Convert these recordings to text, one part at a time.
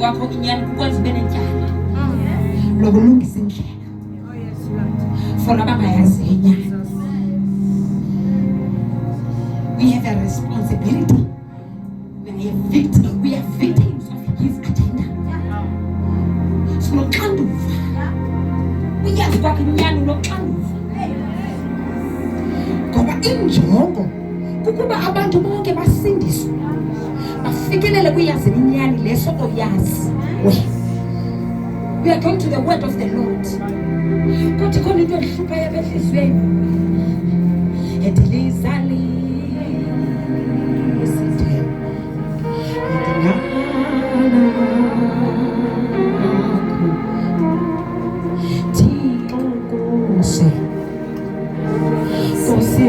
kwakho inyani kukwenza ube netyala lokulungisa indlela for abangayaziyo inyani. We have a responsibility. We are victims of his agenda. Sinoxanduva. Uyazi kwakho inyani unoxanduva. Ngoba injongo kukuba abantu bonke basindiswe, bafikelele kuyazi inyani leso oyazi wena. We are going to the word of the Lord. Kodwa khona into ehlupha yabehlizweni edilizali sithe Thixo Nkosi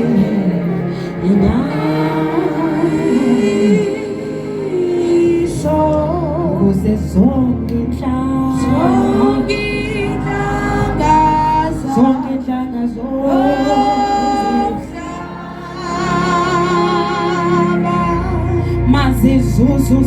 inyayiso kuze zonke inhlanga mazizuzu